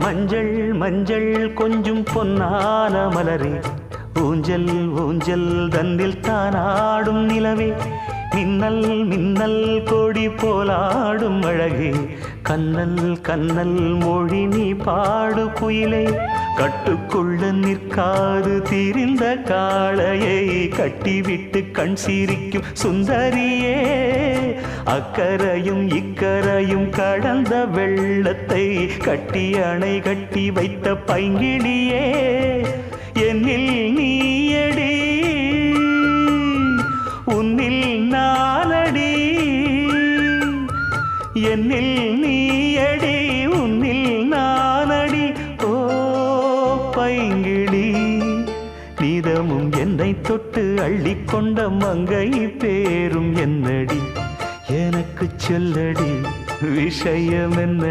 மஞ்சள் மஞ்சள் கொஞ்சம் பொன்னான மலரே, ஊஞ்சல் ஊஞ்சல் தன்னில் தானாடும் நிலவே, மின்னல் மின்னல் கொடி போலாடும் அழகே, கண்ணல் கண்ணல் மொழி நீ பாடு குயிலே, கட்டுக்குள்ள நிற்காது திரிந்த காளையை கட்டிவிட்டு கண் சிரிக்கும் சுந்தரியே, அக்கரையும் இக்கரையும் கடந்த வெள்ளத்தை கட்டி அணை கட்டி வைத்த பைங்கிளியே, என்னில் நீயடி உன்னில் நானடி, என்னில் நீயடி உன்னில் நானடி. ஓ பைங்கிளி, நீதமும் என்னை தொட்டு அள்ளிக்கொண்ட மங்கை பேரும் என்னடி, எனக்கு சொல்லடி விஷயம் என்ன?